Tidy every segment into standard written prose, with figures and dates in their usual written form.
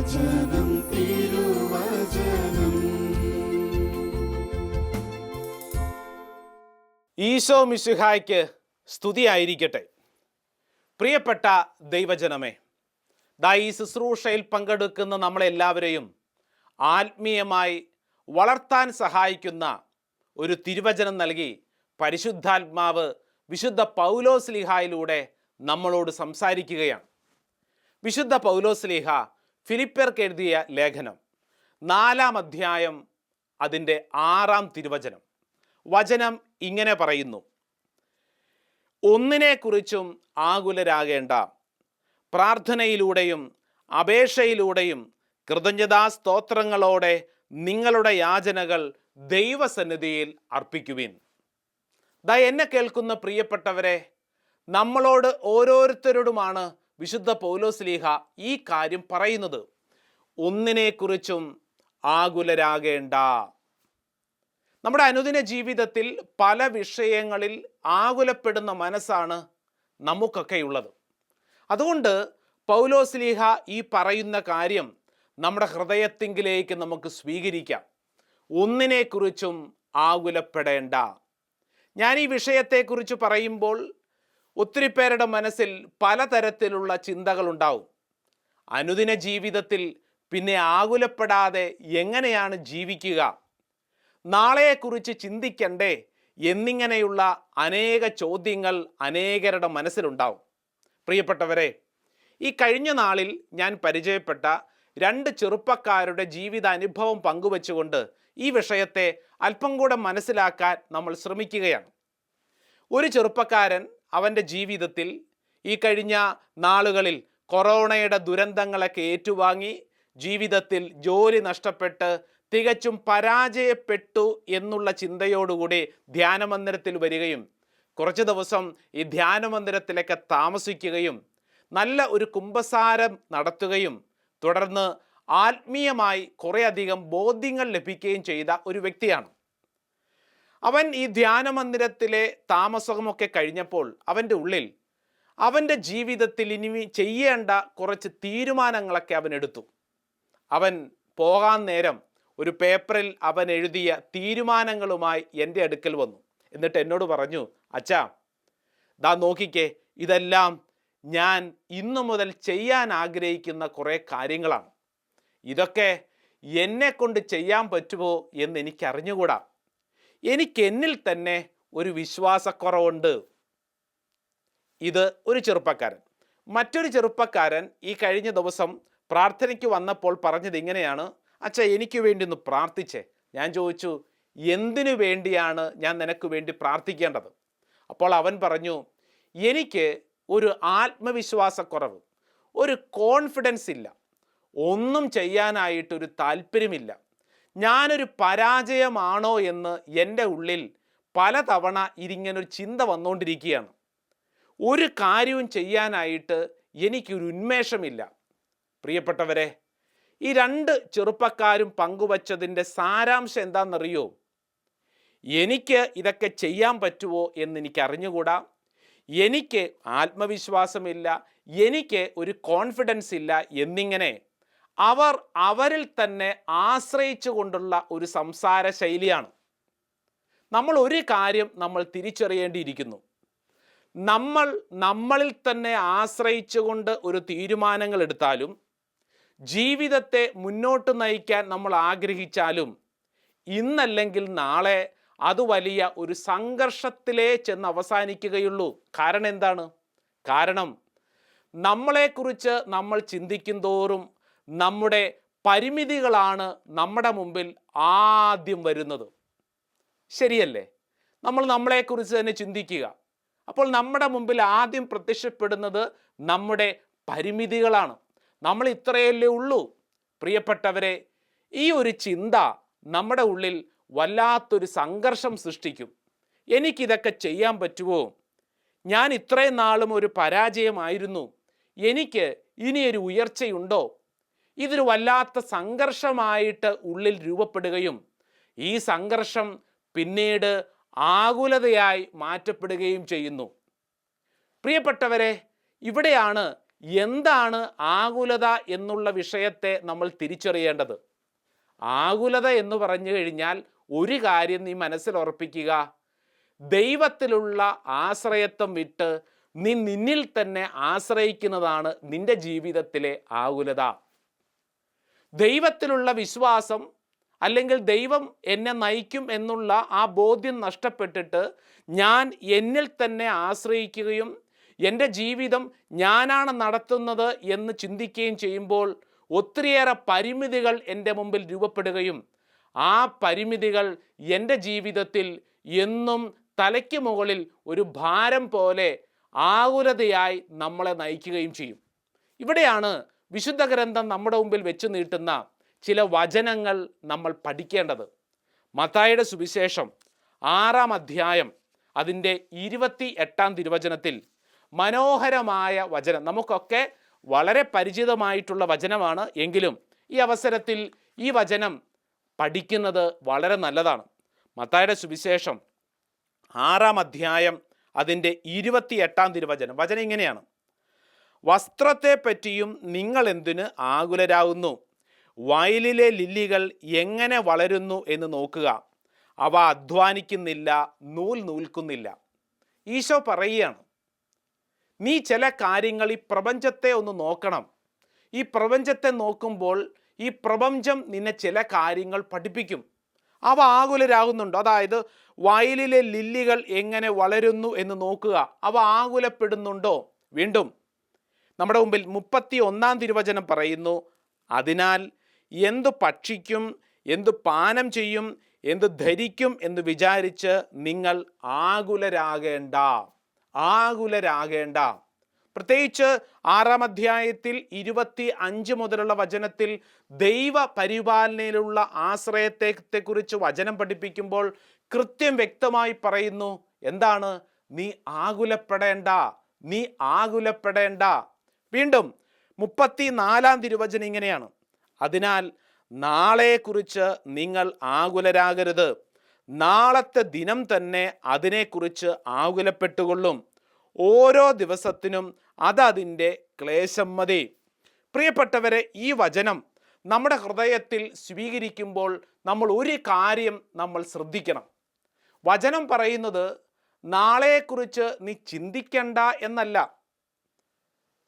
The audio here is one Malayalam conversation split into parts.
തിരുവചനം തിരുവചനം. ഈശോ മിശിഹായ്ക്ക് സ്തുതിയായിരിക്കട്ടെ. പ്രിയപ്പെട്ട ദൈവജനമേ, ഈ ശുശ്രൂഷയിൽ പങ്കെടുക്കുന്ന നമ്മളെല്ലാവരെയും ആത്മീയമായി വളർത്താൻ സഹായിക്കുന്ന ഒരു തിരുവചനം നൽകി പരിശുദ്ധാത്മാവ് വിശുദ്ധ പൗലോസ്ലീഹായിലൂടെ നമ്മളോട് സംസാരിക്കുകയാണ്. വിശുദ്ധ പൗലോസ്ലീഹ ഫിലിപ്പ്യർക്ക് എഴുതിയ ലേഖനം 4-ാം അധ്യായം അതിൻ്റെ 6-ാം തിരുവചനം. വചനം ഇങ്ങനെ പറയുന്നു: ഒന്നിനെക്കുറിച്ചും ആകുലരാകേണ്ട, പ്രാർത്ഥനയിലൂടെയും അപേക്ഷയിലൂടെയും കൃതജ്ഞതാസ്തോത്രങ്ങളോടെ നിങ്ങളുടെ യാചനകൾ ദൈവസന്നിധിയിൽ അർപ്പിക്കുവിൻ. എന്നെ കേൾക്കുന്ന പ്രിയപ്പെട്ടവരെ, നമ്മളോട് ഓരോരുത്തരോടുമാണ് വിശുദ്ധ പൗലോസ്ലീഹ ഈ കാര്യം പറയുന്നത്. ഒന്നിനെക്കുറിച്ചും ആകുലരാകേണ്ട. നമ്മുടെ അനുദിന ജീവിതത്തിൽ പല വിഷയങ്ങളിൽ ആകുലപ്പെടുന്ന മനസ്സാണ് നമുക്കൊക്കെയുള്ളത്. അതുകൊണ്ട് പൗലോസ്ലീഹ ഈ പറയുന്ന കാര്യം നമ്മുടെ ഹൃദയത്തിങ്കിലേക്ക് നമുക്ക് സ്വീകരിക്കാം. ഒന്നിനെക്കുറിച്ചും ആകുലപ്പെടേണ്ട. ഞാൻ ഈ വിഷയത്തെക്കുറിച്ച് പറയുമ്പോൾ ഒത്തിരി പേരുടെ മനസ്സിൽ പലതരത്തിലുള്ള ചിന്തകളുണ്ടാവും. അനുദിന ജീവിതത്തിൽ പിന്നെ ആകുലപ്പെടാതെ എങ്ങനെയാണ് ജീവിക്കുക, നാളെയെക്കുറിച്ച് ചിന്തിക്കണ്ടേ എന്നിങ്ങനെയുള്ള അനേക ചോദ്യങ്ങൾ അനേകരുടെ മനസ്സിലുണ്ടാവും. പ്രിയപ്പെട്ടവരെ, ഈ കഴിഞ്ഞ നാളിൽ ഞാൻ പരിചയപ്പെട്ട 2 ചെറുപ്പക്കാരുടെ ജീവിതാനുഭവം പങ്കുവെച്ചുകൊണ്ട് ഈ വിഷയത്തെ അല്പം കൂടെ മനസ്സിലാക്കാൻ നമ്മൾ ശ്രമിക്കുകയാണ്. ഒരു ചെറുപ്പക്കാരൻ അവൻ്റെ ജീവിതത്തിൽ ഈ കഴിഞ്ഞ നാളുകളിൽ കൊറോണയുടെ ദുരന്തങ്ങളൊക്കെ ഏറ്റുവാങ്ങി ജീവിതത്തിൽ ജോലി നഷ്ടപ്പെട്ട് തികച്ചും പരാജയപ്പെട്ടു എന്നുള്ള ചിന്തയോടുകൂടി ധ്യാനമന്ദിരത്തിൽ വരികയും കുറച്ച് ദിവസം ഈ ധ്യാനമന്ദിരത്തിലൊക്കെ താമസിക്കുകയും നല്ല ഒരു കുമ്പസാരം നടത്തുകയും തുടർന്ന് ആത്മീയമായി കുറേയധികം ബോധ്യങ്ങൾ ലഭിക്കുകയും ചെയ്ത ഒരു വ്യക്തിയാണ്. അവൻ ഈ ധ്യാനമന്ദിരത്തിലെ താമസമൊക്കെ കഴിഞ്ഞപ്പോൾ അവൻ്റെ ഉള്ളിൽ അവൻ്റെ ജീവിതത്തിൽ ഇനി ചെയ്യേണ്ട കുറച്ച് തീരുമാനങ്ങളൊക്കെ അവൻ എടുത്തു. അവൻ പോകാൻ നേരം ഒരു പേപ്പറിൽ അവൻ എഴുതിയ തീരുമാനങ്ങളുമായി എൻ്റെ അടുക്കൽ വന്നു. എന്നിട്ട് എന്നോട് പറഞ്ഞു, അച്ഛാ, നോക്കിക്കേ, ഇതെല്ലാം ഞാൻ ഇന്നു മുതൽ ചെയ്യാൻ ആഗ്രഹിക്കുന്ന കുറേ കാര്യങ്ങളാണ്. ഇതൊക്കെ എന്നെ കൊണ്ട് ചെയ്യാൻ പറ്റുമോ എന്ന് എനിക്കറിഞ്ഞുകൂടാ. എനിക്കെന്നിൽ തന്നെ ഒരു വിശ്വാസക്കുറവുണ്ട്. ഇത് ഒരു ചെറുപ്പക്കാരൻ. മറ്റൊരു ചെറുപ്പക്കാരൻ ഈ കഴിഞ്ഞ ദിവസം പ്രാർത്ഥനയ്ക്ക് വന്നപ്പോൾ പറഞ്ഞത് ഇങ്ങനെയാണ്: അച്ഛാ, എനിക്ക് വേണ്ടി ഒന്ന് പ്രാർത്ഥിച്ചേ. ഞാൻ ചോദിച്ചു, എന്തിനു വേണ്ടിയാണ് ഞാൻ നിനക്ക് വേണ്ടി പ്രാർത്ഥിക്കേണ്ടത്? അപ്പോൾ അവൻ പറഞ്ഞു, എനിക്ക് ഒരു ആത്മവിശ്വാസക്കുറവ്, ഒരു കോൺഫിഡൻസ് ഇല്ല, ഒന്നും ചെയ്യാനായിട്ടൊരു താല്പര്യമില്ല. ഞാനൊരു പരാജയമാണോ എന്ന് എൻ്റെ ഉള്ളിൽ പലതവണ ഇതിങ്ങനൊരു ചിന്ത വന്നുകൊണ്ടിരിക്കുകയാണ്. ഒരു കാര്യവും ചെയ്യാനായിട്ട് എനിക്കൊരു ഉന്മേഷമില്ല. പ്രിയപ്പെട്ടവരെ, ഈ 2 ചെറുപ്പക്കാരും പങ്കുവച്ചതിൻ്റെ സാരാംശം എന്താണെന്നറിയോ? എനിക്ക് ഇതൊക്കെ ചെയ്യാൻ പറ്റുമോ എന്ന് എനിക്ക് അറിഞ്ഞുകൂടാ, എനിക്ക് ആത്മവിശ്വാസമില്ല, എനിക്ക് ഒരു കോൺഫിഡൻസ് ഇല്ല എന്നിങ്ങനെ അവർ അവരിൽ തന്നെ ആശ്രയിച്ചു കൊണ്ടുള്ള ഒരു സംസാര ശൈലിയാണ്. നമ്മൾ ഒരു കാര്യം നമ്മൾ തിരിച്ചറിയേണ്ടിയിരിക്കുന്നു. നമ്മളിൽ തന്നെ ആശ്രയിച്ചുകൊണ്ട് ഒരു തീരുമാനങ്ങൾ എടുത്താലും ജീവിതത്തെ മുന്നോട്ട് നയിക്കാൻ നമ്മൾ ആഗ്രഹിച്ചാലും ഇന്നല്ലെങ്കിൽ നാളെ അത് വലിയ ഒരു സംഘർഷത്തിലേ ചെന്ന് അവസാനിക്കുകയുള്ളൂ. കാരണം എന്താണ്? കാരണം നമ്മളെക്കുറിച്ച് നമ്മൾ ചിന്തിക്കും തോറും നമ്മുടെ പരിമിതികളാണ് നമ്മുടെ മുമ്പിൽ ആദ്യം വരുന്നത്. ശരിയല്ലേ? നമ്മൾ നമ്മളെക്കുറിച്ച് തന്നെ ചിന്തിക്കുക. അപ്പോൾ നമ്മുടെ മുമ്പിൽ ആദ്യം പ്രത്യക്ഷപ്പെടുന്നത് നമ്മുടെ പരിമിതികളാണ്. നമ്മൾ ഇത്രയല്ലേ ഉള്ളൂ. പ്രിയപ്പെട്ടവരെ, ഈ ഒരു ചിന്ത നമ്മുടെ ഉള്ളിൽ വല്ലാത്തൊരു സംഘർഷം സൃഷ്ടിക്കും. എനിക്കിതൊക്കെ ചെയ്യാൻ പറ്റുമോ? ഞാൻ ഇത്രയും നാളും ഒരു പരാജയമായിരുന്നു, എനിക്ക് ഇനിയൊരു ഉയർച്ചയുണ്ടോ? ഇതൊരു വല്ലാത്ത സംഘർഷമായിട്ട് ഉള്ളിൽ രൂപപ്പെടുകയും ഈ സംഘർഷം പിന്നീട് ആകുലതയായി മാറ്റപ്പെടുകയും ചെയ്യുന്നു. പ്രിയപ്പെട്ടവരെ, ഇവിടെയാണ് എന്താണ് ആകുലത എന്നുള്ള വിഷയത്തെ നമ്മൾ തിരിച്ചറിയേണ്ടത്. ആകുലത എന്ന് പറഞ്ഞു കഴിഞ്ഞാൽ ഒരു കാര്യം നീ മനസ്സിൽ ഉറപ്പിക്കുക, ദൈവത്തിലുള്ള ആശ്രയത്വം വിട്ട് നീ നിന്നിൽ തന്നെ ആശ്രയിക്കുന്നതാണ് നിന്റെ ജീവിതത്തിലെ ആകുലത. ദൈവത്തിലുള്ള വിശ്വാസം അല്ലെങ്കിൽ ദൈവം എന്നെ നയിക്കും എന്നുള്ള ആ ബോധ്യം നഷ്ടപ്പെട്ടിട്ട് ഞാൻ എന്നിൽ തന്നെ ആശ്രയിക്കുകയും എൻ്റെ ജീവിതം ഞാനാണ് നടത്തുന്നത് എന്ന് ചിന്തിക്കുകയും ചെയ്യുമ്പോൾ ഒത്തിരിയേറെ പരിമിതികൾ എൻ്റെ മുമ്പിൽ രൂപപ്പെടുകയും ആ പരിമിതികൾ എൻ്റെ ജീവിതത്തിൽ എന്നും തലയ്ക്ക് മുകളിൽ ഒരു ഭാരം പോലെ ആകുലതയായി നമ്മളെ നയിക്കുകയും ചെയ്യും. ഇവിടെയാണ് വിശുദ്ധ ഗ്രന്ഥം നമ്മുടെ മുമ്പിൽ വെച്ച് നീട്ടുന്ന ചില വചനങ്ങൾ നമ്മൾ പഠിക്കേണ്ടത്. മത്തായിയുടെ സുവിശേഷം 6-ാം അധ്യായം അതിൻ്റെ 28-ാം തിരുവചനത്തിൽ മനോഹരമായ വചനം, നമുക്കൊക്കെ വളരെ പരിചിതമായിട്ടുള്ള വചനമാണ്, എങ്കിലും ഈ അവസരത്തിൽ ഈ വചനം പഠിക്കുന്നത് വളരെ നല്ലതാണ്. മത്തായിയുടെ സുവിശേഷം 6-ാം അധ്യായം അതിൻ്റെ 28-ാം തിരുവചനം. വചനം ഇങ്ങനെയാണ്: വസ്ത്രത്തെ പറ്റിയും നിങ്ങൾ എന്തിന് ആകുലരാകുന്നു? വയലിലെ ലില്ലികൾ എങ്ങനെ വളരുന്നു എന്ന് നോക്കുക, അവ അധ്വാനിക്കുന്നില്ല, നൂൽ നൂൽക്കുന്നില്ല. ഈശോ പറയുകയാണ്, നീ ചില കാര്യങ്ങൾ ഈ പ്രപഞ്ചത്തെ ഒന്ന് നോക്കണം. ഈ പ്രപഞ്ചത്തെ നോക്കുമ്പോൾ ഈ പ്രപഞ്ചം നിന്നെ ചില കാര്യങ്ങൾ പഠിപ്പിക്കും. അവ ആകുലരാകുന്നുണ്ടോ? അതായത് വയലിലെ ലില്ലികൾ എങ്ങനെ വളരുന്നു എന്ന് നോക്കുക, അവ ആകുലപ്പെടുന്നുണ്ടോ? വീണ്ടും നമ്മുടെ മുമ്പിൽ 31-ാം തിരുവചനം പറയുന്നു, അതിനാൽ എന്തു ഭക്ഷിക്കും, എന്തു പാനം ചെയ്യും, എന്തു ധരിക്കും എന്ന് വിചാരിച്ച് നിങ്ങൾ ആകുലരാകേണ്ട. പ്രത്യേകിച്ച് 6-ാം അധ്യായത്തിൽ 25 മുതലുള്ള വചനത്തിൽ ദൈവ പരിപാലനയിലുള്ള ആശ്രയത്തെക്കുറിച്ച് വചനം പഠിപ്പിക്കുമ്പോൾ കൃത്യം വ്യക്തമായി പറയുന്നു, എന്താണ്? നീ ആകുലപ്പെടേണ്ട. വീണ്ടും 34-ാം തിരുവചനം ഇങ്ങനെയാണ്: അതിനാൽ നാളെക്കുറിച്ച് നിങ്ങൾ ആകുലരാകരുത്, നാളത്തെ ദിനം തന്നെ അതിനെക്കുറിച്ച് ആകുലപ്പെട്ടുകൊള്ളും, ഓരോ ദിവസത്തിനും അതതിൻ്റെ ക്ലേശം മതി. പ്രിയപ്പെട്ടവരെ, ഈ വചനം നമ്മുടെ ഹൃദയത്തിൽ സ്വീകരിക്കുമ്പോൾ നമ്മൾ ഒരു കാര്യം നമ്മൾ ശ്രദ്ധിക്കണം. വചനം പറയുന്നത് നാളെക്കുറിച്ച് നീ ചിന്തിക്കണ്ട എന്നല്ല.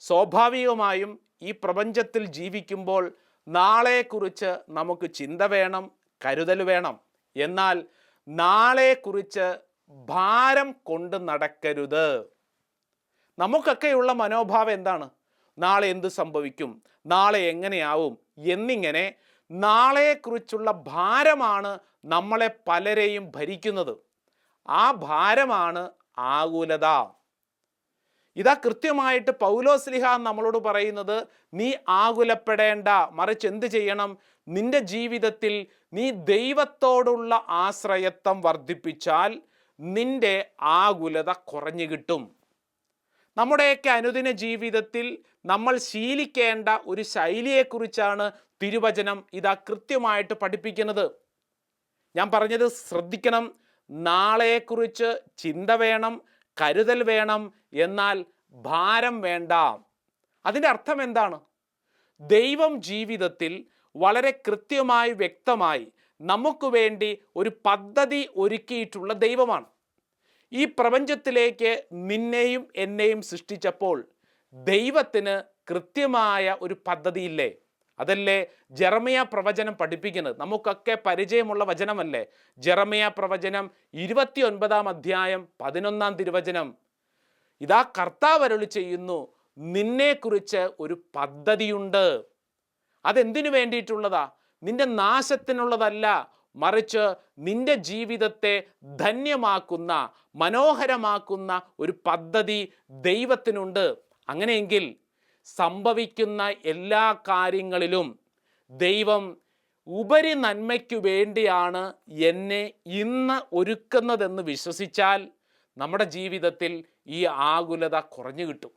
സ്വാഭാവികമായും ഈ പ്രപഞ്ചത്തിൽ ജീവിക്കുമ്പോൾ നാളെക്കുറിച്ച് നമുക്ക് ചിന്ത വേണം, കരുതൽ വേണം. എന്നാൽ നാളെക്കുറിച്ച് ഭാരം കൊണ്ട് നടക്കരുത്. നമുക്കൊക്കെയുള്ള മനോഭാവം എന്താണ്? നാളെ എന്ത് സംഭവിക്കും, നാളെ എങ്ങനെയാവും എന്നിങ്ങനെ നാളെക്കുറിച്ചുള്ള ഭാരമാണ് നമ്മളെ പലരെയും ഭരിക്കുന്നത്. ആ ഭാരമാണ് ആകുലത. ഇതാ കൃത്യമായിട്ട് പൗലോസ്ലീഹ നമ്മളോട് പറയുന്നത്, നീ ആകുലപ്പെടേണ്ട, മറിച്ച് എന്ത് ചെയ്യണം? നിന്റെ ജീവിതത്തിൽ നീ ദൈവത്തോടുള്ള ആശ്രയത്വം വർദ്ധിപ്പിച്ചാൽ നിന്റെ ആകുലത കുറഞ്ഞു കിട്ടും. നമ്മുടെയൊക്കെ അനുദിന ജീവിതത്തിൽ നമ്മൾ ശീലിക്കേണ്ട ഒരു ശൈലിയെക്കുറിച്ചാണ് തിരുവചനം ഇതാ കൃത്യമായിട്ട് പഠിപ്പിക്കുന്നത്. ഞാൻ പറഞ്ഞത് ശ്രദ്ധിക്കണം. നാളെക്കുറിച്ച് ചിന്ത വേണം, കരുതൽ വേണം, എന്നാൽ ഭാരം വേണ്ട. അതിൻ്റെ അർത്ഥം എന്താണ്? ദൈവം ജീവിതത്തിൽ വളരെ കൃത്യമായി വ്യക്തമായി നമുക്ക് വേണ്ടി ഒരു പദ്ധതി ഒരുക്കിയിട്ടുള്ള ദൈവമാണ്. ഈ പ്രപഞ്ചത്തിലേക്ക് നിന്നെയും എന്നെയും സൃഷ്ടിച്ചപ്പോൾ ദൈവത്തിന് കൃത്യമായ ഒരു പദ്ധതിയില്ലേ? അതല്ലേ ജെറമ്യ പ്രവചനം പഠിപ്പിക്കുന്നത്? നമുക്കൊക്കെ പരിചയമുള്ള വചനമല്ലേ ജെറമ്യ പ്രവചനം 29-ാം അധ്യായം 11-ാം തിരുവചനം. ഇതാ കർത്താവ് അരുളി ചെയ്യുന്നു, നിന്നെക്കുറിച്ച് ഒരു പദ്ധതിയുണ്ട്. അതെന്തിനു വേണ്ടിയിട്ടുള്ളതാ? നിന്റെ നാശത്തിനുള്ളതല്ല, മറിച്ച് നിന്റെ ജീവിതത്തെ ധന്യമാക്കുന്ന, മനോഹരമാക്കുന്ന ഒരു പദ്ധതി ദൈവത്തിനുണ്ട്. അങ്ങനെയെങ്കിൽ സംഭവിക്കുന്ന എല്ലാ കാര്യങ്ങളിലും ദൈവം ഉപരി നന്മയ്ക്കു വേണ്ടിയാണ് എന്നെ ഇന്ന് ഒരുക്കുന്നതെന്ന് വിശ്വസിച്ചാൽ നമ്മുടെ ജീവിതത്തിൽ ഈ ആകുലത കുറഞ്ഞു കിട്ടും.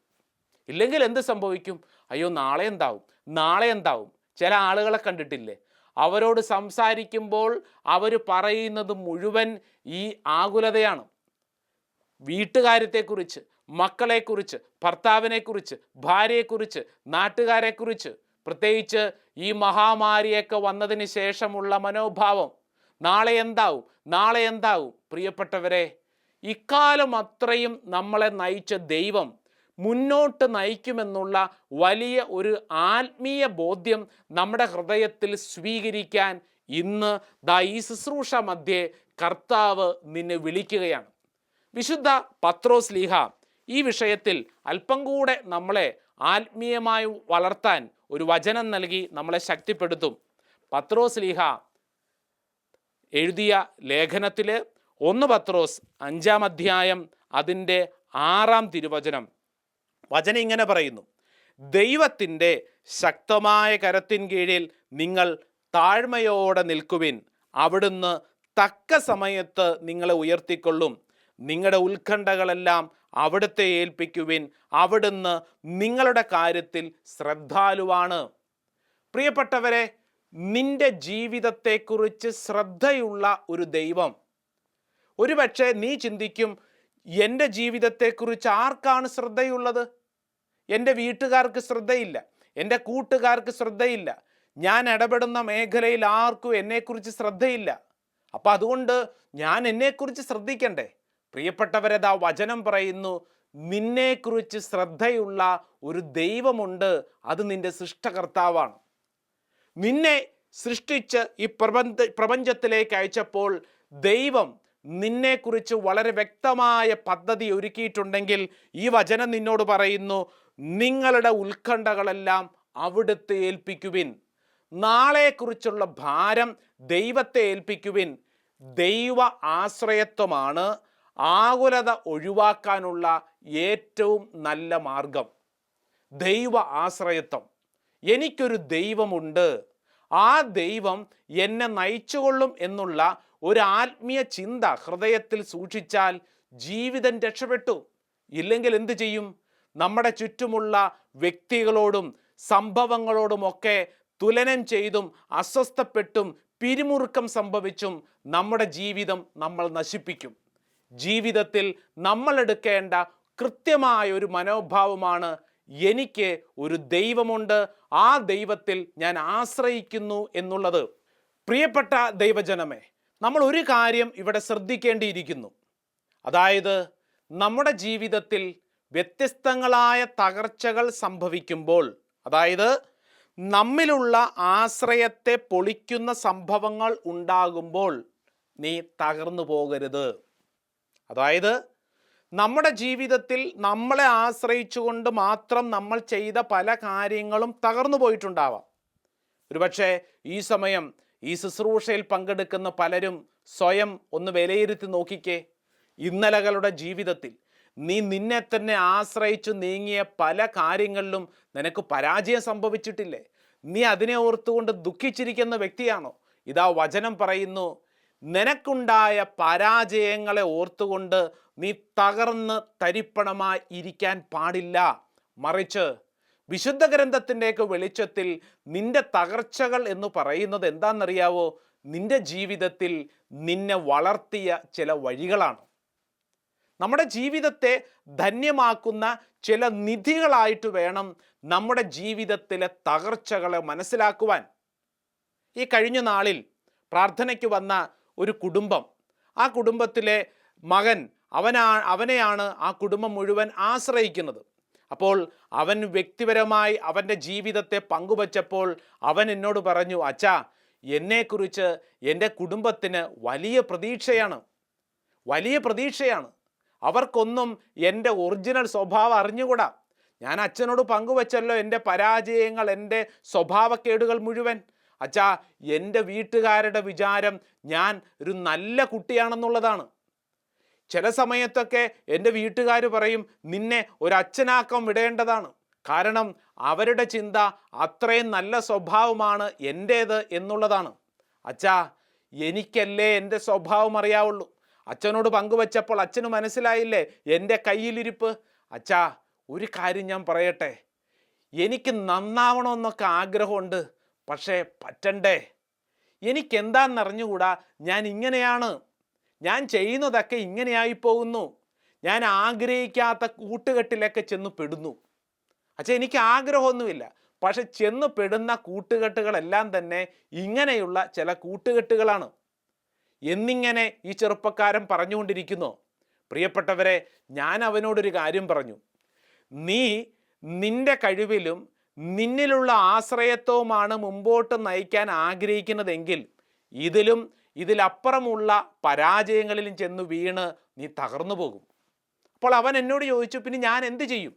ഇല്ലെങ്കിൽ എന്ത് സംഭവിക്കും? അയ്യോ നാളെ എന്താവും. ചില ആളുകളെ കണ്ടിട്ടില്ലേ? അവരോട് സംസാരിക്കുമ്പോൾ അവർ പറയുന്നത് മുഴുവൻ ഈ ആകുലതയാണ്. വീട്ടുകാര്യത്തെക്കുറിച്ച്, മക്കളെക്കുറിച്ച്, ഭർത്താവിനെക്കുറിച്ച്, ഭാര്യയെക്കുറിച്ച്, നാട്ടുകാരെക്കുറിച്ച്, പ്രത്യേകിച്ച് ഈ മഹാമാരിയൊക്കെ വന്നതിന് ശേഷമുള്ള മനോഭാവം, നാളെ എന്താവും, നാളെ എന്താവും. പ്രിയപ്പെട്ടവരെ, ഇക്കാലം അത്രയും നമ്മളെ നയിച്ച ദൈവം മുന്നോട്ട് നയിക്കുമെന്നുള്ള വലിയ ഒരു ആത്മീയ ബോധ്യം നമ്മുടെ ഹൃദയത്തിൽ സ്വീകരിക്കാൻ ഇന്ന് ഈ ശുശ്രൂഷ മധ്യേ കർത്താവ് നിന്നെ വിളിക്കുകയാണ്. വിശുദ്ധ പത്രോസ് ലീഹ ഈ വിഷയത്തിൽ അല്പം കൂടെ നമ്മളെ ആത്മീയമായി വളർത്താൻ ഒരു വചനം നൽകി നമ്മളെ ശക്തിപ്പെടുത്തും. പത്രോസ് ലീഹ എഴുതിയ ലേഖനത്തിൽ 1 പത്രോസ് 5-ാം അധ്യായം അതിൻ്റെ 6-ാം തിരുവചനം, വചനം ഇങ്ങനെ പറയുന്നു: ദൈവത്തിൻ്റെ ശക്തമായ കരത്തിൻ കീഴിൽ നിങ്ങൾ താഴ്മയോടെ നിൽക്കുവിൻ, അവിടുന്ന് തക്ക സമയത്ത് നിങ്ങളെ ഉയർത്തിക്കൊള്ളും. നിങ്ങളുടെ ഉത്കണ്ഠകളെല്ലാം അവിടുത്തെ ഏൽപ്പിക്കുവിൻ, അവിടുന്ന് നിങ്ങളുടെ കാര്യത്തിൽ ശ്രദ്ധാലുവാണ്. പ്രിയപ്പെട്ടവരെ, നിന്റെ ജീവിതത്തെക്കുറിച്ച് ശ്രദ്ധയുള്ള ഒരു ദൈവം. ഒരുപക്ഷെ നീ ചിന്തിക്കും, എൻ്റെ ജീവിതത്തെക്കുറിച്ച് ആർക്കാണ് ശ്രദ്ധയുള്ളത്? എൻ്റെ വീട്ടുകാർക്ക് ശ്രദ്ധയില്ല, എൻ്റെ കൂട്ടുകാർക്ക് ശ്രദ്ധയില്ല, ഞാൻ ഇടപെടുന്ന മേഖലയിൽ ആർക്കും എന്നെക്കുറിച്ച് ശ്രദ്ധയില്ല. അപ്പം അതുകൊണ്ട് ഞാൻ എന്നെക്കുറിച്ച് ശ്രദ്ധിക്കണ്ടേ? പ്രിയപ്പെട്ടവരതാ വചനം പറയുന്നു, നിന്നെക്കുറിച്ച് ശ്രദ്ധയുള്ള ഒരു ദൈവമുണ്ട്, അത് നിന്റെ സൃഷ്ടകർത്താവാണ്. നിന്നെ സൃഷ്ടിച്ച് ഈ പ്രപഞ്ചത്തിലേക്ക് അയച്ചപ്പോൾ ദൈവം നിന്നെക്കുറിച്ച് വളരെ വ്യക്തമായ പദ്ധതി ഒരുക്കിയിട്ടുണ്ടെങ്കിൽ ഈ വചനം നിന്നോട് പറയുന്നു, നിങ്ങളുടെ ഉത്കണ്ഠകളെല്ലാം അവിടുത്തെ ഏൽപ്പിക്കുവിൻ. നാളെക്കുറിച്ചുള്ള ഭാരം ദൈവത്തെ ഏൽപ്പിക്കുവിൻ. ദൈവ ആശ്രയത്വമാണ് ആകുലത ഒഴിവാക്കാനുള്ള ഏറ്റവും നല്ല മാർഗം. ദൈവ ആശ്രയത്വം. എനിക്കൊരു ദൈവമുണ്ട്, ആ ദൈവം എന്നെ നയിച്ചുകൊള്ളും എന്നുള്ള ഒരു ആത്മീയ ചിന്ത ഹൃദയത്തിൽ സൂക്ഷിച്ചാൽ ജീവിതം രക്ഷപ്പെട്ടു. ഇല്ലെങ്കിൽ എന്തു ചെയ്യും? നമ്മുടെ ചുറ്റുമുള്ള വ്യക്തികളോടും സംഭവങ്ങളോടുമൊക്കെ തുലനം ചെയ്തും അസ്വസ്ഥപ്പെട്ടും പിരിമുറുക്കം സംഭവിച്ചും നമ്മുടെ ജീവിതം നമ്മൾ നശിപ്പിക്കും. ജീവിതത്തിൽ നമ്മൾ എടുക്കേണ്ട കൃത്യമായ ഒരു മനോഭാവമാണ്, എനിക്ക് ഒരു ദൈവമുണ്ട്, ആ ദൈവത്തിൽ ഞാൻ ആശ്രയിക്കുന്നു എന്നുള്ളത്. പ്രിയപ്പെട്ട ദൈവജനമേ, നമ്മൾ ഒരു കാര്യം ഇവിടെ ശ്രദ്ധിക്കേണ്ടിയിരിക്കുന്നു. അതായത്, നമ്മുടെ ജീവിതത്തിൽ വ്യത്യസ്തങ്ങളായ തകർച്ചകൾ സംഭവിക്കുമ്പോൾ, അതായത് നമ്മിലുള്ള ആശ്രയത്തെ പൊളിക്കുന്ന സംഭവങ്ങൾ ഉണ്ടാകുമ്പോൾ നീ തകർന്നു പോകരുത്. അതായത് നമ്മുടെ ജീവിതത്തിൽ നമ്മളെ ആശ്രയിച്ചുകൊണ്ട് മാത്രം നമ്മൾ ചെയ്ത പല കാര്യങ്ങളും തകർന്നു പോയിട്ടുണ്ടാവാം. ഒരുപക്ഷെ ഈ സമയം ഈ ശുശ്രൂഷയിൽ പങ്കെടുക്കുന്ന പലരും സ്വയം ഒന്ന് വിലയിരുത്തി നോക്കിക്കേ. ഇന്നലകളുടെ ജീവിതത്തിൽ നീ നിന്നെ തന്നെ ആശ്രയിച്ചു നീങ്ങിയ പല കാര്യങ്ങളിലും നിനക്ക് പരാജയം സംഭവിച്ചിട്ടില്ലേ? നീ അതിനെ ഓർത്തുകൊണ്ട് ദുഃഖിച്ചിരിക്കുന്ന വ്യക്തിയാണോ? ഇതാ വചനം പറയുന്നു, നിനക്കുണ്ടായ പരാജയങ്ങളെ ഓർത്തുകൊണ്ട് നീ തകർന്ന് തരിപ്പണമായി ഇരിക്കാൻ പാടില്ല. മറിച്ച് വിശുദ്ധ ഗ്രന്ഥത്തിൻ്റെയൊക്കെ വെളിച്ചത്തിൽ നിന്റെ തകർച്ചകൾ എന്ന് പറയുന്നത് എന്താണെന്നറിയാവോ? നിന്റെ ജീവിതത്തിൽ നിന്നെ വളർത്തിയ ചില വഴികളാണ്. നമ്മുടെ ജീവിതത്തെ ധന്യമാക്കുന്ന ചില നിധികളായിട്ട് വേണം നമ്മുടെ ജീവിതത്തിലെ തകർച്ചകളെ മനസ്സിലാക്കുവാൻ. ഈ കഴിഞ്ഞ നാളിൽ പ്രാർത്ഥനയ്ക്ക് വന്ന ഒരു കുടുംബം, ആ കുടുംബത്തിലെ മകൻ അവനെയാണ് ആ കുടുംബം മുഴുവൻ ആശ്രയിക്കുന്നത്. അപ്പോൾ അവൻ വ്യക്തിപരമായി അവൻ്റെ ജീവിതത്തെ പങ്കുവച്ചപ്പോൾ അവൻ എന്നോട് പറഞ്ഞു, അച്ഛാ, എന്നെക്കുറിച്ച് എൻ്റെ കുടുംബത്തിന് വലിയ പ്രതീക്ഷയാണ്. അവർക്കൊന്നും എൻ്റെ ഒറിജിനൽ സ്വഭാവം അറിഞ്ഞുകൂടാ. ഞാൻ അച്ഛനോട് പങ്കുവച്ചല്ലോ എൻ്റെ പരാജയങ്ങൾ, എൻ്റെ സ്വഭാവക്കേടുകൾ മുഴുവൻ. അച്ഛാ, എൻ്റെ വീട്ടുകാരുടെ വിചാരം ഞാൻ ഒരു നല്ല കുട്ടിയാണെന്നുള്ളതാണ്. ചില സമയത്തൊക്കെ എൻ്റെ വീട്ടുകാർ പറയും, നിന്നെ ഒരച്ഛനാക്കം വിടേണ്ടതാണ്. കാരണം അവരുടെ ചിന്ത അത്രയും നല്ല സ്വഭാവമാണ് എൻ്റേത് എന്നുള്ളതാണ്. അച്ഛാ, എനിക്കല്ലേ എൻ്റെ സ്വഭാവം അറിയാവുള്ളൂ. അച്ഛനോട് പങ്കുവച്ചപ്പോൾ അച്ഛന് മനസ്സിലായില്ലേ എൻ്റെ കയ്യിലിരിപ്പ്? അച്ഛാ, ഒരു കാര്യം ഞാൻ പറയട്ടെ, എനിക്ക് നന്നാവണമെന്നൊക്കെ ആഗ്രഹമുണ്ട്, പക്ഷേ പറ്റണ്ടേ? എനിക്കെന്താണെന്നറിഞ്ഞുകൂടാ, ഞാൻ ഇങ്ങനെയാണ്, ഞാൻ ചെയ്യുന്നതൊക്കെ ഇങ്ങനെയായി പോകുന്നു. ഞാൻ ആഗ്രഹിക്കാത്ത കൂട്ടുകെട്ടിലൊക്കെ ചെന്ന് പെടുന്നു. അച്ഛാ, എനിക്ക് ആഗ്രഹമൊന്നുമില്ല, പക്ഷെ ചെന്ന് പെടുന്ന കൂട്ടുകെട്ടുകളെല്ലാം തന്നെ ഇങ്ങനെയുള്ള ചില കൂട്ടുകെട്ടുകളാണ് എന്നിങ്ങനെ ഈ ചെറുപ്പക്കാരൻ പറഞ്ഞുകൊണ്ടിരിക്കുന്നു. പ്രിയപ്പെട്ടവരെ, ഞാൻ അവനോടൊരു കാര്യം പറഞ്ഞു. നീ നിന്റെ കഴിവിലും നിന്നിലുള്ള ആശ്രയത്വവുമാണ് മുമ്പോട്ട് നയിക്കാൻ ആഗ്രഹിക്കുന്നതെങ്കിൽ ഇതിലപ്പുറമുള്ള പരാജയങ്ങളിലും ചെന്ന് വീണ് നീ തകർന്നു പോകും. അപ്പോൾ അവൻ എന്നോട് ചോദിച്ചു, പിന്നെ ഞാൻ എന്ത് ചെയ്യും?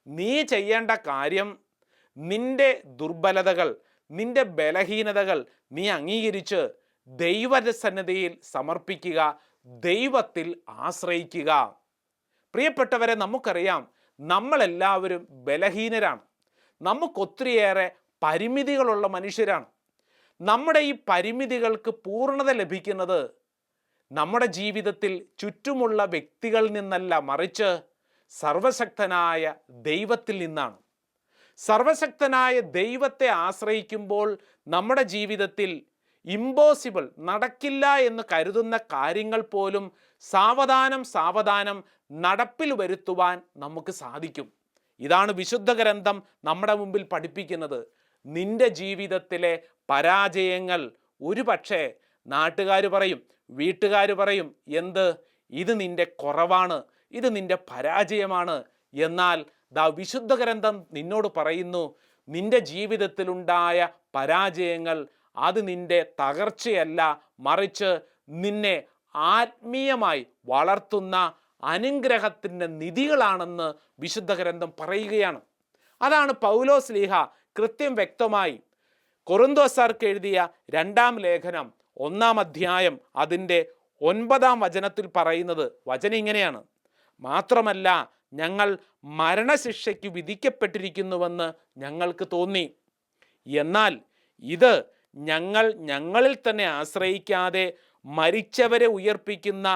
നീ ചെയ്യേണ്ട കാര്യം നിന്റെ ദുർബലതകൾ, നിന്റെ ബലഹീനതകൾ നീ അംഗീകരിച്ച് ദൈവസന്നിധിയിൽ സമർപ്പിക്കുക, ദൈവത്തിൽ ആശ്രയിക്കുക. പ്രിയപ്പെട്ടവരെ, നമുക്കറിയാം നമ്മളെല്ലാവരും ബലഹീനരാണ്. നമുക്കൊത്തിരിയേറെ പരിമിതികളുള്ള മനുഷ്യരാണ്. നമ്മുടെ ഈ പരിമിതികൾക്ക് പൂർണ്ണത ലഭിക്കുന്നത് നമ്മുടെ ജീവിതത്തിൽ ചുറ്റുമുള്ള വ്യക്തികളിൽ നിന്നല്ല, മറിച്ച് സർവശക്തനായ ദൈവത്തിൽ നിന്നാണ്. സർവശക്തനായ ദൈവത്തെ ആശ്രയിക്കുമ്പോൾ നമ്മുടെ ജീവിതത്തിൽ ഇമ്പോസിബിൾ, നടക്കില്ല എന്ന് കരുതുന്ന കാര്യങ്ങൾ പോലും സാവധാനം നടപ്പിൽ വരുത്തുവാൻ നമുക്ക് സാധിക്കും. ഇതാണ് വിശുദ്ധ ഗ്രന്ഥം നമ്മുടെ മുമ്പിൽ പഠിപ്പിക്കുന്നത്. നിന്റെ ജീവിതത്തിലെ പരാജയങ്ങൾ ഒരുപക്ഷെ നാട്ടുകാർ പറയും, വീട്ടുകാർ പറയും, ഇത് നിന്റെ കുറവാണ്, ഇത് നിന്റെ പരാജയമാണ്. എന്നാൽ വിശുദ്ധ ഗ്രന്ഥം നിന്നോട് പറയുന്നു, നിന്റെ ജീവിതത്തിലുണ്ടായ പരാജയങ്ങൾ അത് നിന്റെ തകർച്ചയല്ല, മറിച്ച് നിന്നെ ആത്മീയമായി വളർത്തുന്ന അനുഗ്രഹത്തിൻ്റെ നിധികളാണെന്ന് വിശുദ്ധ ഗ്രന്ഥം പറയുകയാണ്. അതാണ് പൗലോസ് ശ്ലീഹ കൃത്യം വ്യക്തമായി കൊറിന്തോസ്യർക്ക് എഴുതിയ 2-ാം ലേഖനം 1-ാം അധ്യായം അതിൻ്റെ 9-ാം വചനത്തിൽ പറയുന്നത്. വചനം ഇങ്ങനെയാണ്: മാത്രമല്ല, ഞങ്ങൾ മരണശിക്ഷയ്ക്ക് വിധിക്കപ്പെട്ടിരിക്കുന്നുവെന്ന് ഞങ്ങൾക്ക് തോന്നി. എന്നാൽ ഇത് ഞങ്ങളിൽ തന്നെ ആശ്രയിക്കാതെ മരിച്ചവരെ ഉയർപ്പിക്കുന്ന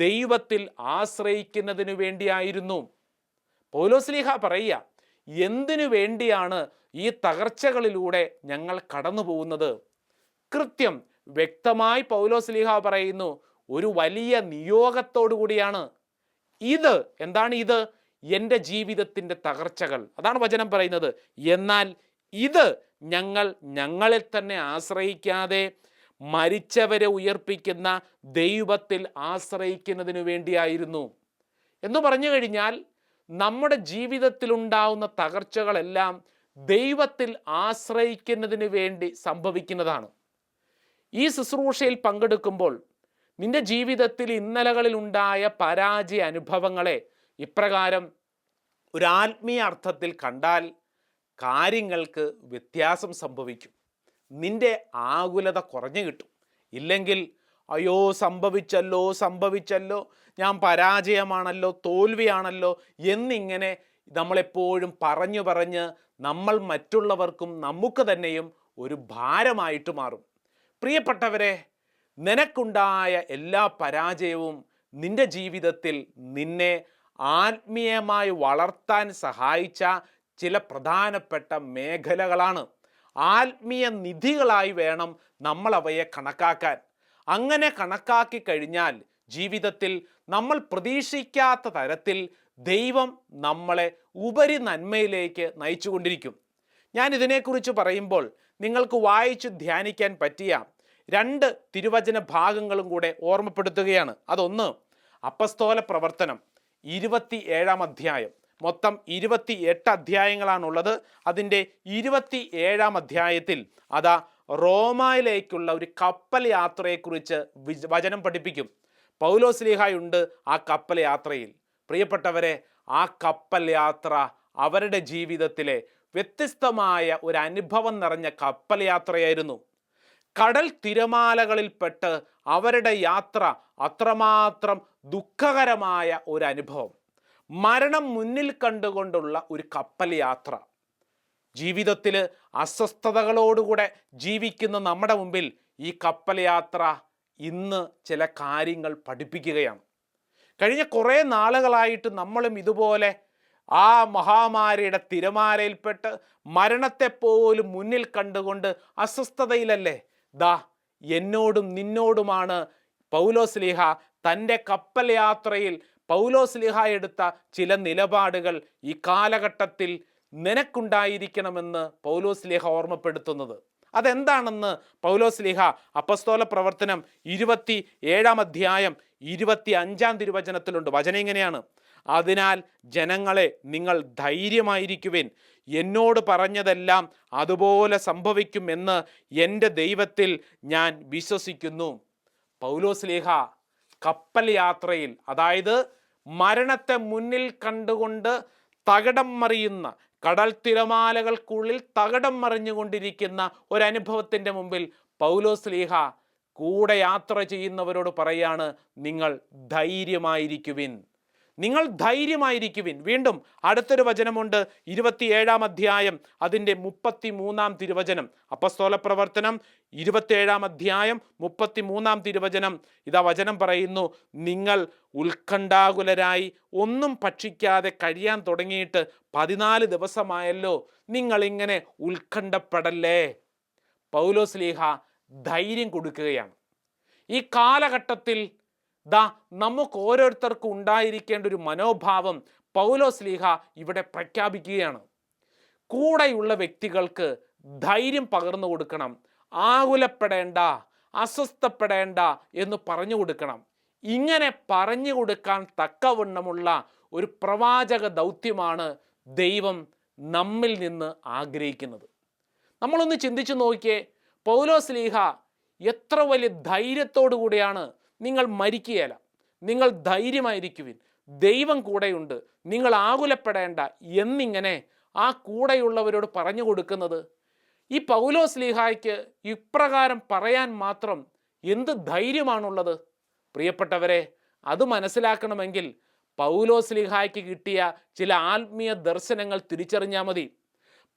ദൈവത്തിൽ ആശ്രയിക്കുന്നതിനു വേണ്ടിയായിരുന്നു. പൗലോസ് ശ്ലീഹ പറയുക, എന്തിനു വേണ്ടിയാണ് ഈ തകർച്ചകളിലൂടെ ഞങ്ങൾ കടന്നു പോകുന്നത്? കൃത്യം വ്യക്തമായി പൗലോസ് ശ്ലീഹ പറയുന്നു, ഒരു വലിയ നിയോഗത്തോടു കൂടിയാണ്. എന്താണ് ഇത്? എൻ്റെ ജീവിതത്തിൻ്റെ തകർച്ചകൾ. അതാണ് വചനം പറയുന്നത്. എന്നാൽ ഇത് ഞങ്ങളിൽ തന്നെ ആശ്രയിക്കാതെ മരിച്ചവരെ ഉയർപ്പിക്കുന്ന ദൈവത്തിൽ ആശ്രയിക്കുന്നതിനു വേണ്ടിയായിരുന്നു. എന്ന് പറഞ്ഞു കഴിഞ്ഞാൽ നമ്മുടെ ജീവിതത്തിലുണ്ടാവുന്ന തകർച്ചകളെല്ലാം ദൈവത്തിൽ ആശ്രയിക്കുന്നതിന് വേണ്ടി സംഭവിക്കുന്നതാണ്. ഈ ശുശ്രൂഷയിൽ പങ്കെടുക്കുമ്പോൾ നിന്റെ ജീവിതത്തിൽ ഇന്നലകളിലുണ്ടായ പരാജയ അനുഭവങ്ങളെ ഇപ്രകാരം ഒരു ആത്മീയ അർത്ഥത്തിൽ കണ്ടാൽ കാര്യങ്ങൾക്ക് വ്യത്യാസം സംഭവിക്കും. നിന്റെ ആകുലത കുറഞ്ഞു കിട്ടും. ഇല്ലെങ്കിൽ അയ്യോ സംഭവിച്ചല്ലോ, ഞാൻ പരാജയമാണല്ലോ, തോൽവിയാണല്ലോ എന്നിങ്ങനെ നമ്മളെപ്പോഴും പറഞ്ഞ് നമ്മൾ മറ്റുള്ളവർക്കും നമുക്ക് തന്നെയും ഒരു ഭാരമായിട്ട് മാറും. പ്രിയപ്പെട്ടവരെ, നിനക്കുണ്ടായ എല്ലാ പരാജയവും നിന്റെ ജീവിതത്തിൽ നിന്നെ ആത്മീയമായി വളർത്താൻ സഹായിച്ച ചില പ്രധാനപ്പെട്ട മേഖലകളാണ്. ആത്മീയ നിധികളായി വേണം നമ്മൾ അവയെ കണക്കാക്കാൻ. അങ്ങനെ കണക്കാക്കി കഴിഞ്ഞാൽ ജീവിതത്തിൽ നമ്മൾ പ്രതീക്ഷിക്കാത്ത തരത്തിൽ ദൈവം നമ്മളെ ഉപരി നന്മയിലേക്ക് നയിച്ചുകൊണ്ടിരിക്കും. ഞാൻ ഇതിനെക്കുറിച്ച് പറയുമ്പോൾ നിങ്ങൾക്ക് വായിച്ചു ധ്യാനിക്കാൻ പറ്റിയ 2 തിരുവചന ഭാഗങ്ങളും കൂടെ ഓർമ്മപ്പെടുത്തുകയാണ്. അതൊന്ന്, അപ്പസ്തോല പ്രവർത്തനം 27-ാം അധ്യായം. മൊത്തം 28 അധ്യായങ്ങളാണുള്ളത്. അതിൻ്റെ 27-ാം അധ്യായത്തിൽ റോമയിലേക്കുള്ള ഒരു കപ്പൽ യാത്രയെക്കുറിച്ച് വചനം പഠിപ്പിക്കും. പൗലോസ് ശ്ലീഹായുണ്ട് ആ കപ്പൽ യാത്രയിൽ. പ്രിയപ്പെട്ടവരെ, ആ കപ്പൽ യാത്ര അവരുടെ ജീവിതത്തിലെ വ്യത്യസ്തമായ ഒരു അനുഭവം നിറഞ്ഞ കപ്പൽ യാത്രയായിരുന്നു. കടൽ തിരമാലകളിൽപ്പെട്ട് അവരുടെ യാത്ര അത്രമാത്രം ദുഃഖകരമായ ഒരു അനുഭവം, മരണം മുന്നിൽ കണ്ടുകൊണ്ടുള്ള ഒരു കപ്പൽ യാത്ര. ജീവിതത്തിൽ അസ്വസ്ഥതകളോടുകൂടെ ജീവിക്കുന്ന നമ്മുടെ മുമ്പിൽ ഈ കപ്പൽ യാത്ര ഇന്ന് ചില കാര്യങ്ങൾ പഠിപ്പിക്കുകയാണ്. കഴിഞ്ഞ കുറേ നാളുകളായിട്ട് നമ്മളും ഇതുപോലെ ആ മഹാമാരിയുടെ തിരമാലയിൽപ്പെട്ട് മരണത്തെപ്പോലും മുന്നിൽ കണ്ടുകൊണ്ട് അസ്വസ്ഥതയിലല്ലേ? എന്നോടും നിന്നോടുമാണ് പൗലോസ് ശ്ലീഹ തൻ്റെ കപ്പൽ യാത്രയിൽ പൗലോസ്ലീഹ എടുത്ത ചില നിലപാടുകൾ ഈ കാലഘട്ടത്തിൽ നിനക്കുണ്ടായിരിക്കണമെന്ന് പൗലോസ്ലീഹ ഓർമ്മപ്പെടുത്തുന്നത്. അതെന്താണെന്ന് പൗലോസ്ലീഹ അപ്പസ്തോല പ്രവർത്തനം 27 25 തിരുവചനത്തിലുണ്ട്. വചനം ഇങ്ങനെയാണ്: അതിനാൽ ജനങ്ങളെ, നിങ്ങൾ ധൈര്യമായിരിക്കുവിൻ, എന്നോട് പറഞ്ഞതെല്ലാം അതുപോലെ സംഭവിക്കും എന്ന് എൻ്റെ ദൈവത്തിൽ ഞാൻ വിശ്വസിക്കുന്നു. പൗലോസ്ലീഹ കപ്പൽ യാത്രയിൽ, അതായത് മരണത്തെ മുന്നിൽ കണ്ടുകൊണ്ട് തകിടം മറിയുന്ന, കടൽ തിരമാലകൾക്കുള്ളിൽ തകിടം മറിഞ്ഞുകൊണ്ടിരിക്കുന്ന ഒരനുഭവത്തിൻ്റെ മുമ്പിൽ പൗലോസ്ലീഹ കൂടെ യാത്ര ചെയ്യുന്നവരോട് പറയാണ്, നിങ്ങൾ ധൈര്യമായിരിക്കുവിൻ, നിങ്ങൾ ധൈര്യമായിരിക്കുവിൻ. വീണ്ടും അടുത്തൊരു വചനമുണ്ട്, 27 അതിൻ്റെ 33 തിരുവചനം. അപ്പസ്തോല പ്രവർത്തനം 27 33 ഇതാ വചനം പറയുന്നു: നിങ്ങൾ ഉത്കണ്ഠാകുലരായി ഒന്നും ഭക്ഷിക്കാതെ കഴിയാൻ തുടങ്ങിയിട്ട് 14 ദിവസമായല്ലോ, നിങ്ങളിങ്ങനെ ഉത്കണ്ഠപ്പെടല്ലേ. പൗലോസ്ലീഹ ധൈര്യം കൊടുക്കുകയാണ്. ഈ കാലഘട്ടത്തിൽ നമുക്ക് ഓരോരുത്തർക്കും ഉണ്ടായിരിക്കേണ്ട ഒരു മനോഭാവം പൗലോസ്ലീഹ ഇവിടെ പ്രഖ്യാപിക്കുകയാണ്. കൂടെയുള്ള വ്യക്തികൾക്ക് ധൈര്യം പകർന്നു കൊടുക്കണം, ആകുലപ്പെടേണ്ട, അസ്വസ്ഥപ്പെടേണ്ട എന്ന് പറഞ്ഞു കൊടുക്കണം. ഇങ്ങനെ പറഞ്ഞു കൊടുക്കാൻ തക്കവണ്ണമുള്ള ഒരു പ്രവാചക ദൗത്യമാണ് ദൈവം നമ്മിൽ നിന്ന് ആഗ്രഹിക്കുന്നത്. നമ്മളൊന്ന് ചിന്തിച്ചു നോക്കിയേ, പൗലോസ്ലീഹ എത്ര വലിയ ധൈര്യത്തോടു കൂടിയാണ് നിങ്ങൾ മരിക്കുകയില്ല, നിങ്ങൾ ധൈര്യമായിരിക്കുവിൻ, ദൈവം കൂടെയുണ്ട്, നിങ്ങൾ ആകുലപ്പെടേണ്ട എന്നിങ്ങനെ ആ കൂടെയുള്ളവരോട് പറഞ്ഞു കൊടുക്കുന്നത്. ഈ പൗലോസ്ലീഹായ്ക്ക് ഇപ്രകാരം പറയാൻ മാത്രം എന്ത് ധൈര്യമാണുള്ളത്? പ്രിയപ്പെട്ടവരെ, അത് മനസ്സിലാക്കണമെങ്കിൽ പൗലോസ്ലീഹായ്ക്ക് കിട്ടിയ ചില ആത്മീയ ദർശനങ്ങൾ തിരിച്ചറിഞ്ഞാൽ മതി.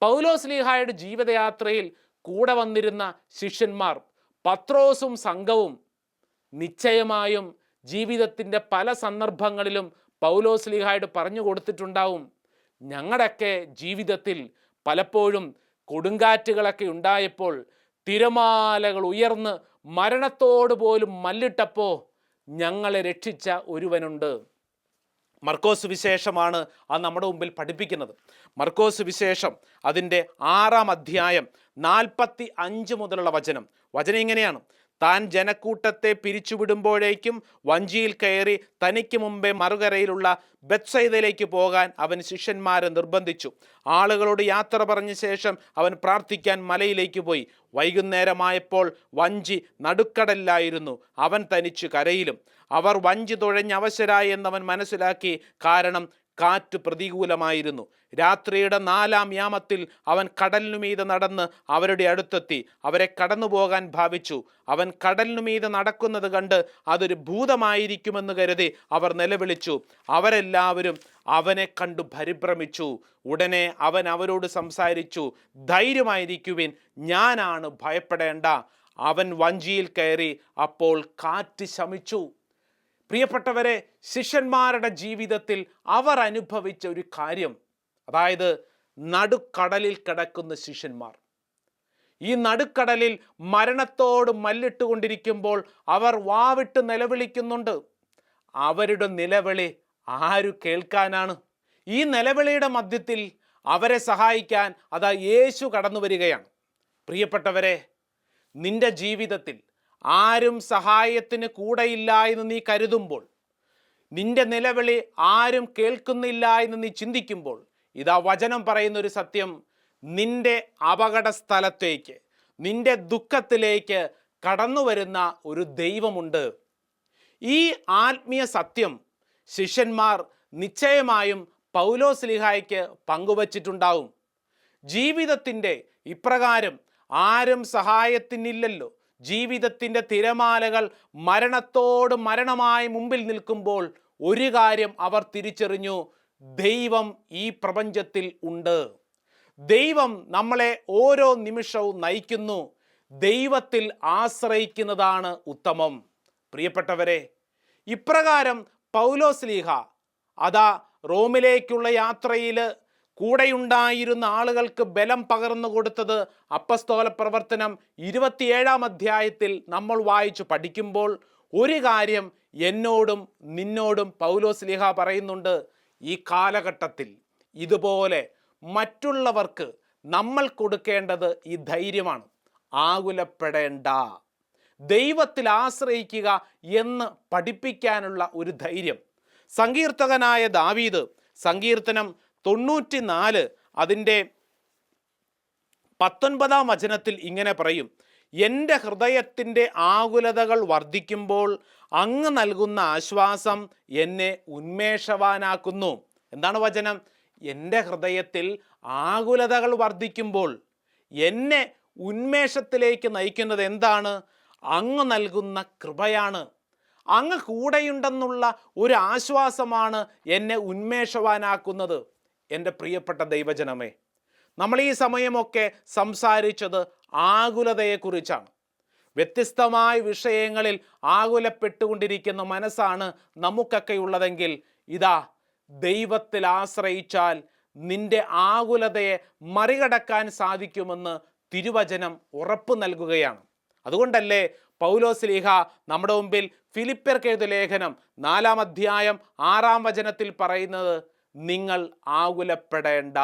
പൗലോസ്ലീഹായുടെ ജീവിതയാത്രയിൽ കൂടെ വന്നിരുന്ന ശിഷ്യന്മാർ പത്രോസും സംഘവും നിശ്ചയമായും ജീവിതത്തിൻ്റെ പല സന്ദർഭങ്ങളിലും പൗലോസ്ലീഹായോട് പറഞ്ഞു കൊടുത്തിട്ടുണ്ടാവും, ഞങ്ങളുടെയൊക്കെ ജീവിതത്തിൽ പലപ്പോഴും കൊടുങ്കാറ്റുകളൊക്കെ ഉണ്ടായപ്പോൾ, തിരമാലകൾ ഉയർന്ന് മരണത്തോട് പോലും മല്ലിട്ടപ്പോൾ ഞങ്ങളെ രക്ഷിച്ച ഒരുവനുണ്ട്. മർക്കോസ് വിശേഷമാണ് അത് നമ്മുടെ മുമ്പിൽ പഠിപ്പിക്കുന്നത്. മർക്കോസ് വിശേഷം അതിൻ്റെ 6 45 മുതലുള്ള വചനം ഇങ്ങനെയാണ്: താൻ ജനക്കൂട്ടത്തെ പിരിച്ചുവിടുമ്പോഴേക്കും വഞ്ചിയിൽ കയറി തനിക്ക് മുമ്പേ മറുകരയിലുള്ള ബെത്സയിദയിലേക്ക് പോകാൻ അവൻ ശിഷ്യന്മാരെ നിർബന്ധിച്ചു. ആളുകളോട് യാത്ര പറഞ്ഞ ശേഷം അവൻ പ്രാർത്ഥിക്കാൻ മലയിലേക്ക് പോയി. വൈകുന്നേരമായപ്പോൾ വഞ്ചി നടുക്കടലിലായിരുന്നു, അവൻ തനിച്ചു കരയിലും. അവർ വഞ്ചി തുഴഞ്ഞ് അവശരായി എന്നവൻ മനസ്സിലാക്കി, കാരണം കാറ്റ് പ്രതികൂലമായിരുന്നു. രാത്രിയുടെ 4 യാമത്തിൽ അവൻ കടലിനുമീതെ നടന്ന് അവരുടെ അടുത്തെത്തി. അവരെ കടന്നു പോകാൻ ഭാവിച്ചു. അവൻ കടലിനുമീതെ നടക്കുന്നത് കണ്ട് അതൊരു ഭൂതമായിരിക്കുമെന്ന് കരുതി അവർ നിലവിളിച്ചു. അവരെല്ലാവരും അവനെ കണ്ടു പരിഭ്രമിച്ചു. ഉടനെ അവൻ അവരോട് സംസാരിച്ചു, ധൈര്യമായിരിക്കുവിൻ, ഞാനാണ്, ഭയപ്പെടേണ്ട. അവൻ വഞ്ചിയിൽ കയറി, അപ്പോൾ കാറ്റ് ശമിച്ചു. പ്രിയപ്പെട്ടവരെ, ശിഷ്യന്മാരുടെ ജീവിതത്തിൽ അവർ അനുഭവിച്ച ഒരു കാര്യം, അതായത് നടുക്കടലിൽ കിടക്കുന്ന ശിഷ്യന്മാർ. ഈ നടുക്കടലിൽ മരണത്തോട് മല്ലിട്ടുകൊണ്ടിരിക്കുമ്പോൾ അവർ വാവിട്ട് നിലവിളിക്കുന്നുണ്ട്. അവരുടെ നിലവിളി ആരു കേൾക്കാനാണ്? ഈ നിലവിളിയുടെ മധ്യത്തിൽ അവരെ സഹായിക്കാൻ അതാ യേശു കടന്നു വരികയാണ്. പ്രിയപ്പെട്ടവരെ, നിന്റെ ജീവിതത്തിൽ ആരും സഹായത്തിന് കൂടെയില്ല എന്ന് നീ കരുതുമ്പോൾ, നിന്റെ നിലവിളി ആരും കേൾക്കുന്നില്ല എന്ന് നീ ചിന്തിക്കുമ്പോൾ, ഇതാ വചനം പറയുന്ന ഒരു സത്യം: നിന്റെ അപകട സ്ഥലത്തേക്ക്, നിന്റെ ദുഃഖത്തിലേക്ക് കടന്നു വരുന്ന ഒരു ദൈവമുണ്ട്. ഈ ആത്മീയ സത്യം ശിഷ്യന്മാർ നിശ്ചയമായും പൗലോസ്ലീഹായ്ക്ക് പങ്കുവച്ചിട്ടുണ്ടാവും. ജീവിതത്തിൻ്റെ ഇപ്രകാരം ആരും സഹായത്തിനില്ലല്ലോ, ജീവിതത്തിൻ്റെ തിരമാലകൾ മരണത്തോട് മരണമായി മുമ്പിൽ നിൽക്കുമ്പോൾ ഒരു കാര്യം അവർ തിരിച്ചറിഞ്ഞു: ദൈവം ഈ പ്രപഞ്ചത്തിൽ ഉണ്ട്. ദൈവം നമ്മളെ ഓരോ നിമിഷവും നയിക്കുന്നു. ദൈവത്തിൽ ആശ്രയിക്കുന്നതാണ് ഉത്തമം. പ്രിയപ്പെട്ടവരെ, ഇപ്രകാരം പൗലോസ്ലീഹ അതാ റോമിലേക്കുള്ള യാത്രയിൽ കൂടെയുണ്ടായിരുന്ന ആളുകൾക്ക് ബലം പകർന്നു കൊടുത്തത് അപ്പസ്തോല പ്രവർത്തനം 27 നമ്മൾ വായിച്ചു പഠിക്കുമ്പോൾ ഒരു കാര്യം എന്നോടും നിന്നോടും പൗലോസ്ലീഹ പറയുന്നുണ്ട്, ഈ കാലഘട്ടത്തിൽ ഇതുപോലെ മറ്റുള്ളവർക്ക് നമ്മൾ കൊടുക്കേണ്ടത് ഈ ധൈര്യമാണ്. ആകുലപ്പെടേണ്ട, ദൈവത്തിൽ ആശ്രയിക്കുക എന്ന് പഠിപ്പിക്കാനുള്ള ഒരു ധൈര്യം. സങ്കീർത്തകനായ ദാവീദ് സങ്കീർത്തനം 94 അതിൻ്റെ 19-ാം വചനത്തിൽ ഇങ്ങനെ പറയും, എൻ്റെ ഹൃദയത്തിൻ്റെ ആകുലതകൾ വർദ്ധിക്കുമ്പോൾ അങ്ങ് നൽകുന്ന ആശ്വാസം എന്നെ ഉന്മേഷവാനാക്കുന്നു. എന്താണ് വചനം? എൻ്റെ ഹൃദയത്തിൽ ആകുലതകൾ വർദ്ധിക്കുമ്പോൾ എന്നെ ഉന്മേഷത്തിലേക്ക് നയിക്കുന്നത് എന്താണ്? അങ്ങ് നൽകുന്ന കൃപയാണ്. അങ്ങ് കൂടെയുണ്ടെന്നുള്ള ഒരു ആശ്വാസമാണ് എന്നെ ഉന്മേഷവാനാക്കുന്നത്. എൻ്റെ പ്രിയപ്പെട്ട ദൈവജനമേ, നമ്മൾ ഈ സമയമൊക്കെ സംസാരിച്ചത് ആകുലതയെക്കുറിച്ചാണ്. വ്യത്യസ്തമായ വിഷയങ്ങളിൽ ആകുലപ്പെട്ടുകൊണ്ടിരിക്കുന്ന മനസ്സാണ് നമുക്കൊക്കെ ഉള്ളതെങ്കിൽ, ഇതാ ദൈവത്തിൽ ആശ്രയിച്ചാൽ നിന്റെ ആകുലതയെ മറികടക്കാൻ സാധിക്കുമെന്ന് തിരുവചനം ഉറപ്പ് നൽകുകയാണ്. അതുകൊണ്ടല്ലേ പൗലോസ്ലീഹ നമ്മുടെ മുമ്പിൽ ഫിലിപ്പ്യർക്ക് എഴുതിയ ലേഖനം 4-ാം അധ്യായം 6-ാം വചനത്തിൽ പറയുന്നത്, നിങ്ങൾ ആകുലപ്പെടേണ്ട,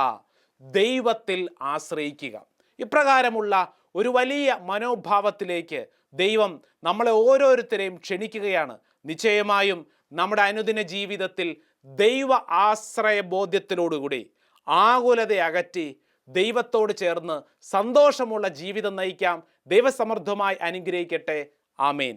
ദൈവത്തിൽ ആശ്രയിക്കുക. ഇപ്രകാരമുള്ള ഒരു വലിയ മനോഭാവത്തിലേക്ക് ദൈവം നമ്മളെ ഓരോരുത്തരെയും ക്ഷണിക്കുകയാണ്. നിശ്ചയമായും നമ്മുടെ അനുദിന ജീവിതത്തിൽ ദൈവ ആശ്രയ ബോധ്യത്തിലോടുകൂടി ആകുലത അകറ്റി ദൈവത്തോട് ചേർന്ന് സന്തോഷമുള്ള ജീവിതം നയിക്കാം. ദൈവസമൃദ്ധമായി അനുഗ്രഹിക്കട്ടെ. ആമേൻ.